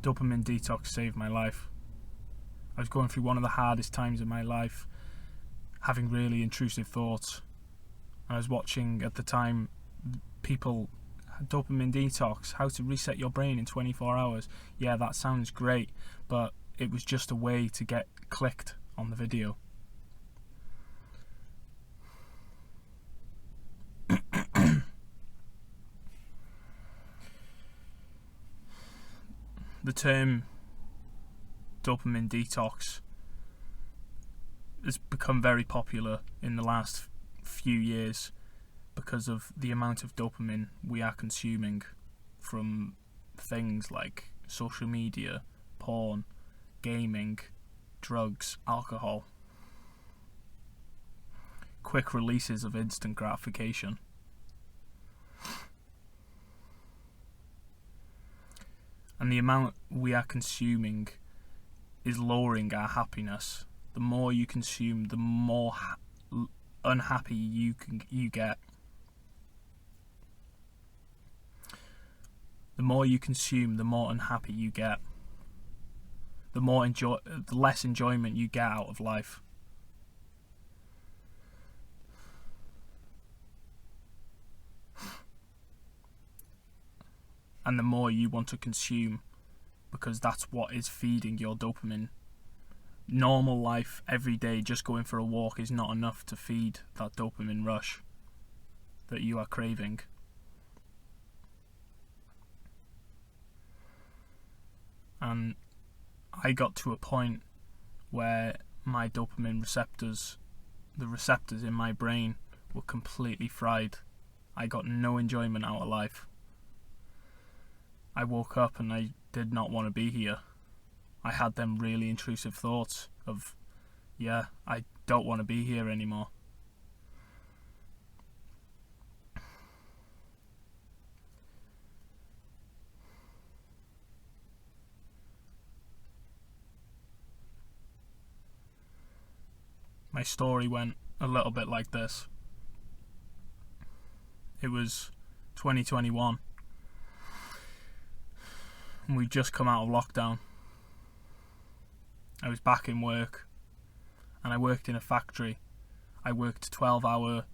Dopamine detox saved my life. I was going through one of the hardest times of my life, having really intrusive thoughts. I was watching at the time people, dopamine detox, how to reset your brain in 24 hours. Yeah, that sounds great, but it was just a way to get clicked on the video. The term dopamine detox has become very popular in the last few years because of the amount of dopamine we are consuming from things like social media, porn, gaming, drugs, alcohol. Quick releases of instant gratification. And the amount we are consuming is lowering our happiness. The more you consume, the more unhappy you get. The more you consume, the more unhappy you get. The less enjoyment you get out of life. And the more you want to consume, because that's what is feeding your dopamine. Normal life, every day, just going for a walk is not enough to feed that dopamine rush that you are craving. And I got to a point where my dopamine receptors, the receptors in my brain, were completely fried. I got no enjoyment out of life. I woke up and I did not want to be here. I had them really intrusive thoughts of, yeah, I don't want to be here anymore. My story went a little bit like this. It was 2021. And we'd just come out of lockdown. I was back in work, and I worked in a factory. I worked 12-hour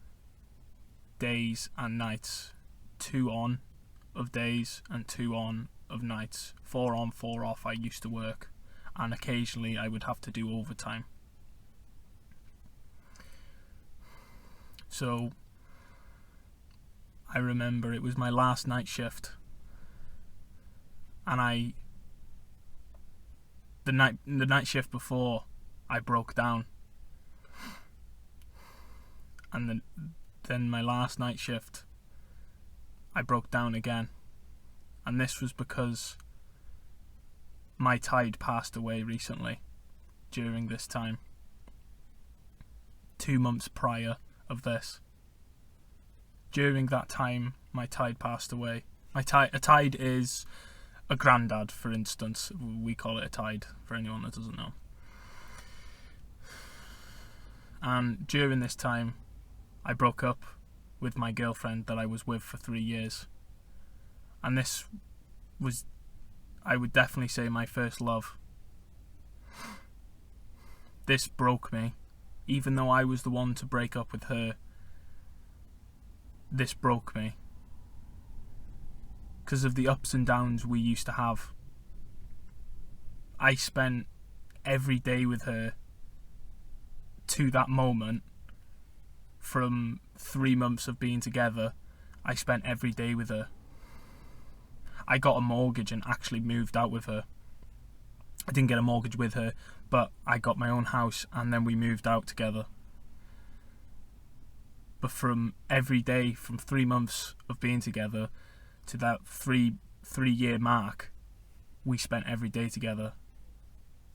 days and nights, 2 on of days and 2 on of nights, 4 on, 4 off. I used to work, and occasionally I would have to do overtime. So I remember it was my last night shift, and the night shift before, I broke down, and then my last night shift, I broke down again, and this was because my tide passed away recently. During this time, 2 months prior of this, during that time, my tide passed away. A tide is a granddad, for instance. We call it a tide for anyone that doesn't know. And during this time, I broke up with my girlfriend that I was with for 3 years. And this was, I would definitely say, my first love. This broke me. Even though I was the one to break up with her, this broke me. Because of the ups and downs we used to have. I spent every day with her to that moment. From 3 months of being together, I spent every day with her. I got a mortgage and actually moved out with her. I didn't get a mortgage with her, but I got my own house and then we moved out together. But from every day, from 3 months of being together to that three-year mark, we spent every day together.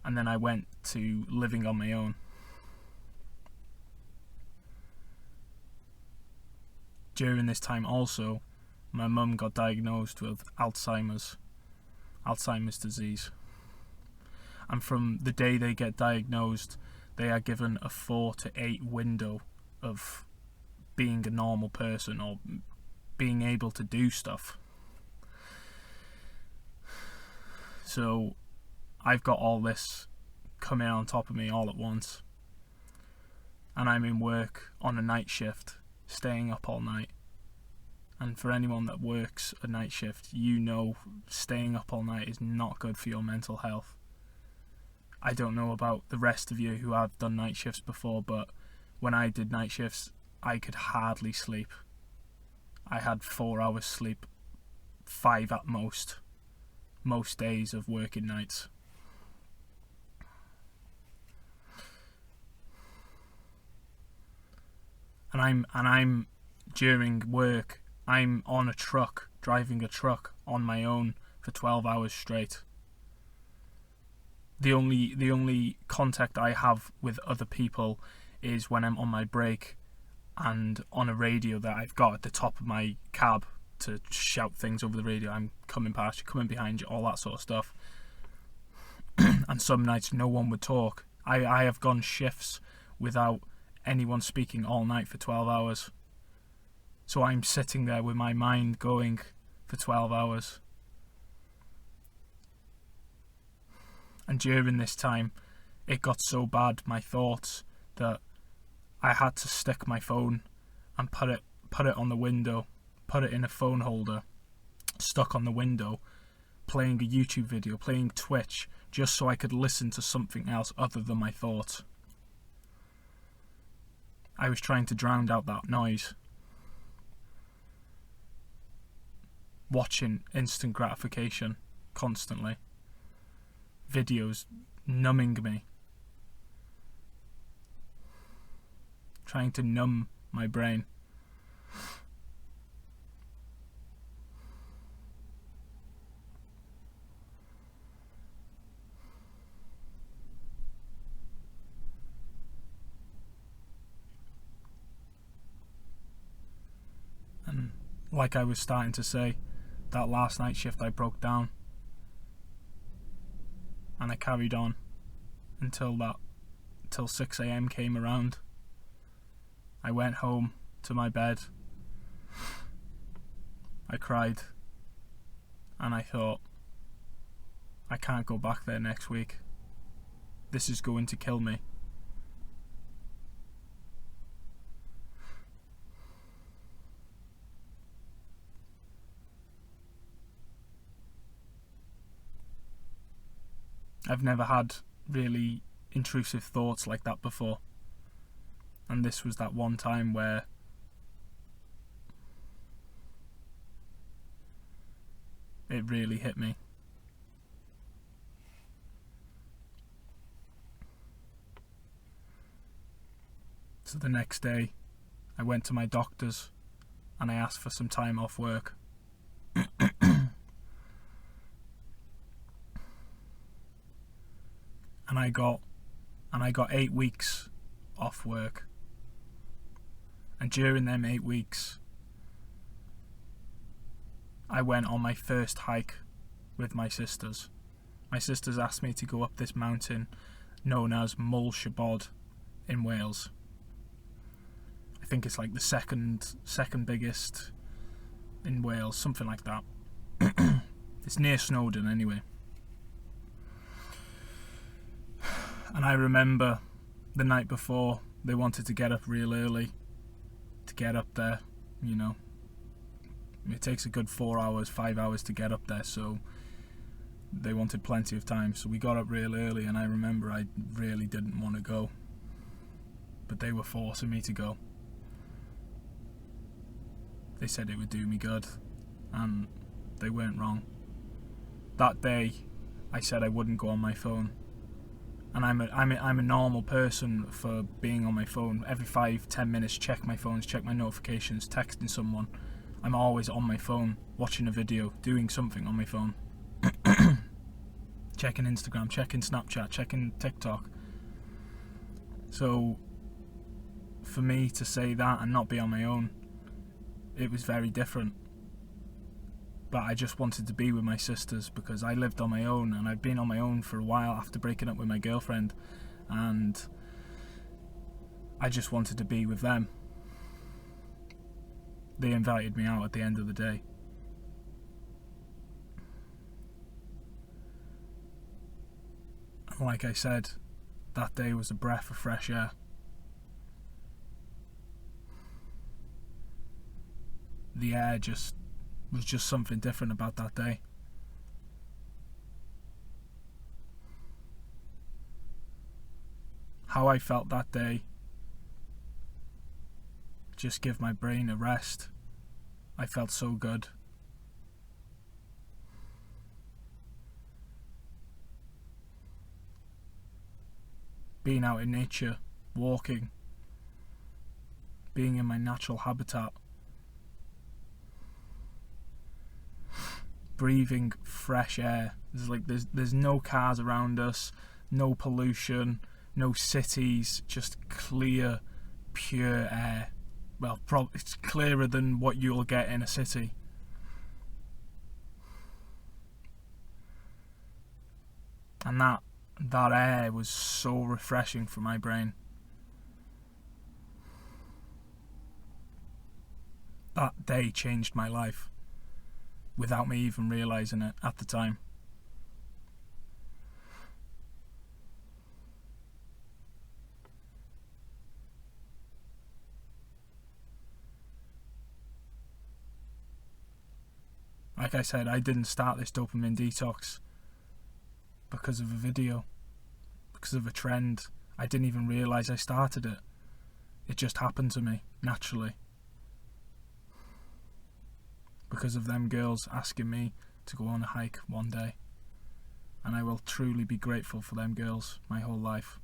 And then I went to living on my own. During this time also, my mum got diagnosed with Alzheimer's disease. And from the day they get diagnosed, they are given a 4 to 8 window of being a normal person or being able to do stuff. So I've got all this coming on top of me all at once, and I'm in work on a night shift, staying up all night. And for anyone that works a night shift, you know staying up all night is not good for your mental health. I don't know about the rest of you who have done night shifts before, but when I did night shifts, I could hardly sleep. I had 4 hours sleep, 5 at most days of working nights. And I'm during work, I'm on a truck, driving a truck on my own for 12 hours straight. The only contact I have with other people is when I'm on my break and on a radio that I've got at the top of my cab to shout things over the radio. I'm coming past you, coming behind you, all that sort of stuff. And some nights no one would talk. I have gone shifts without anyone speaking all night for 12 hours. So I'm sitting there with my mind going for 12 hours. And during this time, it got so bad, my thoughts, that I had to stick my phone and put it on the window, put it in a phone holder, stuck on the window, playing a YouTube video, playing Twitch, just so I could listen to something else other than my thoughts. I was trying to drown out that noise. Watching instant gratification constantly. Videos numbing me. Trying to numb my brain. And like I was starting to say, that last night shift I broke down. And I carried on until 6 a.m. came around. I went home to my bed. I cried. And I thought, I can't go back there next week. This is going to kill me. I've never had really intrusive thoughts like that before. And this was that one time where it really hit me. So the next day, I went to my doctor's and I asked for some time off work. And I got 8 weeks off work. And during them 8 weeks, I went on my first hike with my sisters. My sisters asked me to go up this mountain known as Mull Shabod in Wales. I think it's like the second biggest in Wales, something like that. It's near Snowdon anyway. And I remember the night before, they wanted to get up real early to get up there, you know. It takes a good 4 hours, 5 hours to get up there, so they wanted plenty of time. So we got up real early, and I remember I really didn't want to go, but they were forcing me to go. They said it would do me good, and they weren't wrong. That day, I said I wouldn't go on my phone. And I'm a normal person for being on my phone. Every 5-10 minutes, check my phones, check my notifications, texting someone. I'm always on my phone, watching a video, doing something on my phone. Checking Instagram, checking Snapchat, checking TikTok. So, for me to say that and not be on my own, it was very different. But I just wanted to be with my sisters because I lived on my own, and I'd been on my own for a while after breaking up with my girlfriend, and I just wanted to be with them. They invited me out at the end of the day. Like I said, that day was a breath of fresh air. The air was just something different about that day. How I felt that day, just give my brain a rest. I felt so good. Being out in nature, walking, being in my natural habitat, breathing fresh air. There's no cars around us, no pollution, no cities, just clear, pure air. Well, it's clearer than what you'll get in a city. And that air was so refreshing for my brain. That day changed my life without me even realizing it at the time. Like I said, I didn't start this dopamine detox because of a video, because of a trend. I didn't even realize I started it. It just happened to me naturally. Because of them girls asking me to go on a hike one day. And I will truly be grateful for them girls my whole life.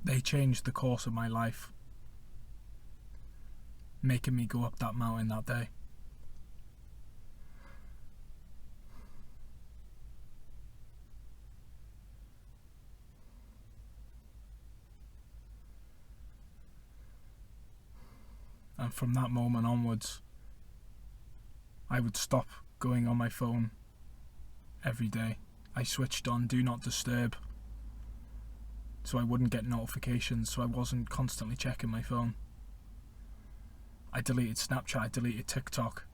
They changed the course of my life, making me go up that mountain that day. And from that moment onwards, I would stop going on my phone every day. I switched on Do Not Disturb, so I wouldn't get notifications, so I wasn't constantly checking my phone. I deleted Snapchat, I deleted TikTok.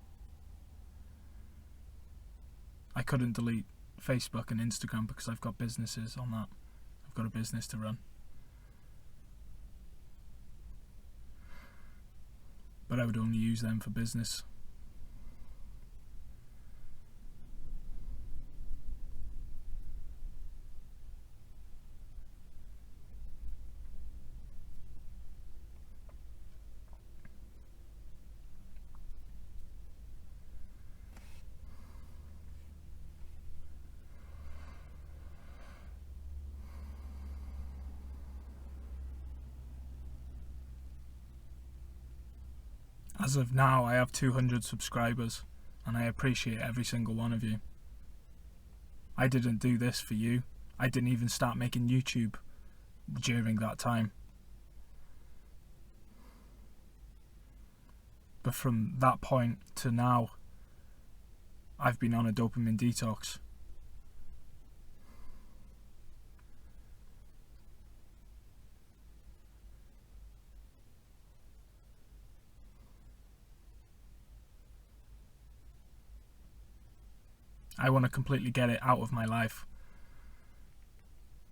I couldn't delete Facebook and Instagram because I've got businesses on that. I've got a business to run. But I would only use them for business. As of now, I have 200 subscribers, and I appreciate every single one of you. I didn't do this for you. I didn't even start making YouTube during that time. But from that point to now, I've been on a dopamine detox. I want to completely get it out of my life,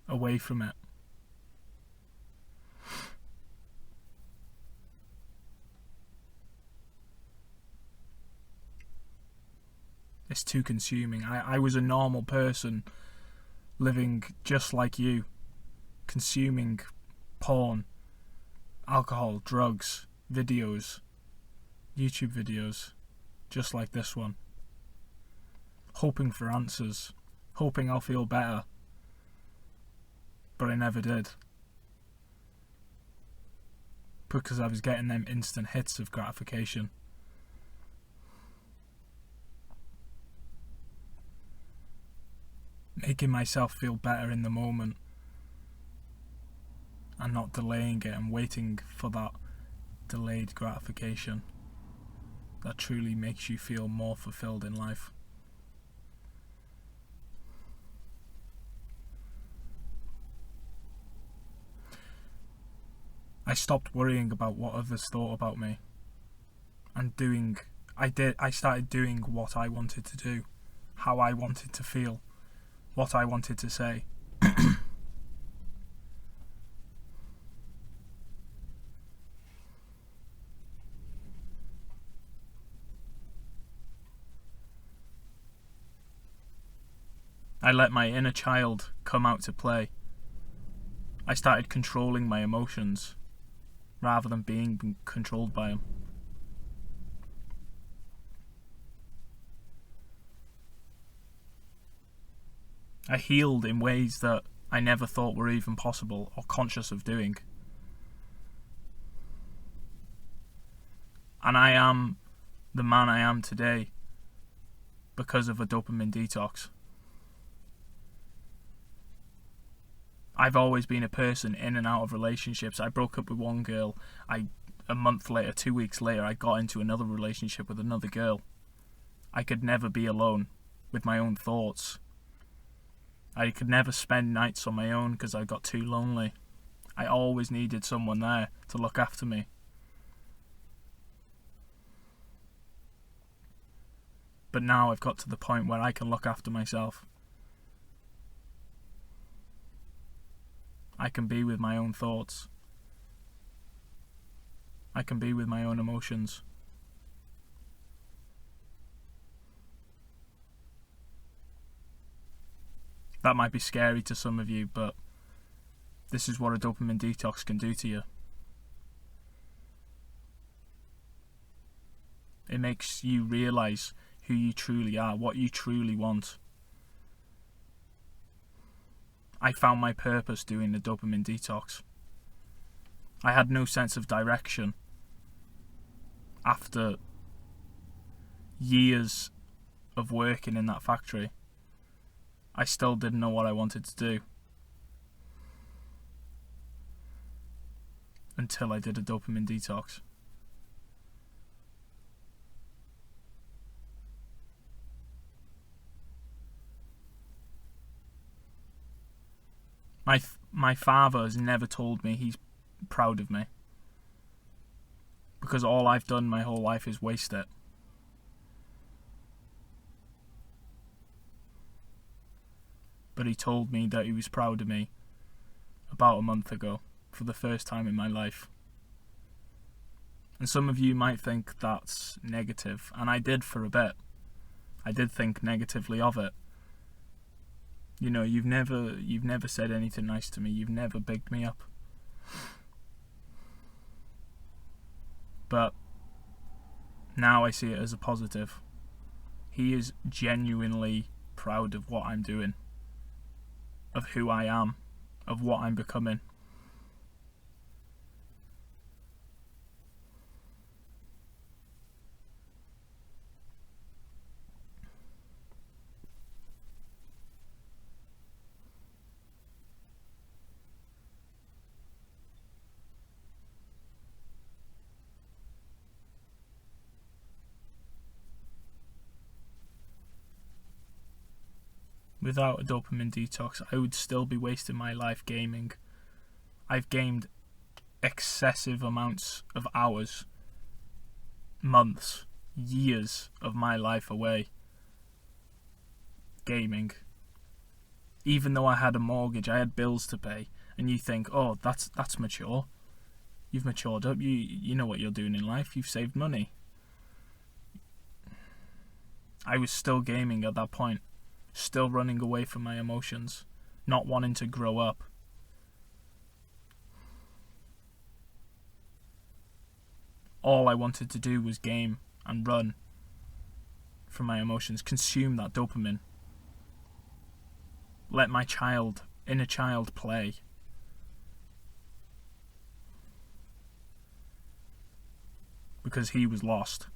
away from it. It's too consuming. I was a normal person, living just like you, consuming porn, alcohol, drugs, videos, YouTube videos, just like this one. Hoping for answers, hoping I'll feel better, but I never did. Because I was getting them instant hits of gratification. Making myself feel better in the moment and not delaying it and waiting for that delayed gratification that truly makes you feel more fulfilled in life. stopped worrying about what others thought about me and I started doing what I wanted to do, how I wanted to feel, what I wanted to say. I let my inner child come out to play. I started controlling my emotions rather than being controlled by them. I healed in ways that I never thought were even possible or conscious of doing. And I am the man I am today because of a dopamine detox. I've always been a person in and out of relationships. I broke up with one girl. A month later, 2 weeks later, I got into another relationship with another girl. I could never be alone with my own thoughts. I could never spend nights on my own because I got too lonely. I always needed someone there to look after me. But now I've got to the point where I can look after myself. I can be with my own thoughts. I can be with my own emotions. That might be scary to some of you, but this is what a dopamine detox can do to you. It makes you realise who you truly are, what you truly want. I found my purpose doing the dopamine detox. I had no sense of direction after years of working in that factory. I still didn't know what I wanted to do until I did a dopamine detox. My father has never told me he's proud of me, because all I've done my whole life is waste it. But he told me that he was proud of me about a month ago, for the first time in my life. And some of you might think that's negative, and I did for a bit. I did think negatively of it. You know, you've never said anything nice to me. You've never bigged me up. But now I see it as a positive. He is genuinely proud of what I'm doing, of who I am, of what I'm becoming. Without a dopamine detox, I would still be wasting my life gaming. I've gamed excessive amounts of hours, months, years of my life away gaming. Even though I had a mortgage, I had bills to pay, and you think, oh, that's mature. You've matured up. You know what you're doing in life. You've saved money. I was still gaming at that point. Still running away from my emotions, not wanting to grow up. All I wanted to do was game and run from my emotions, consume that dopamine. Let my inner child play. Because he was lost.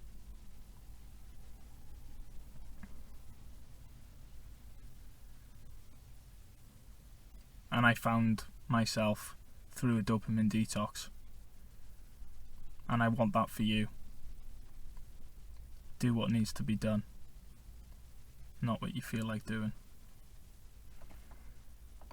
And I found myself through a dopamine detox. And I want that for you. Do what needs to be done, not what you feel like doing.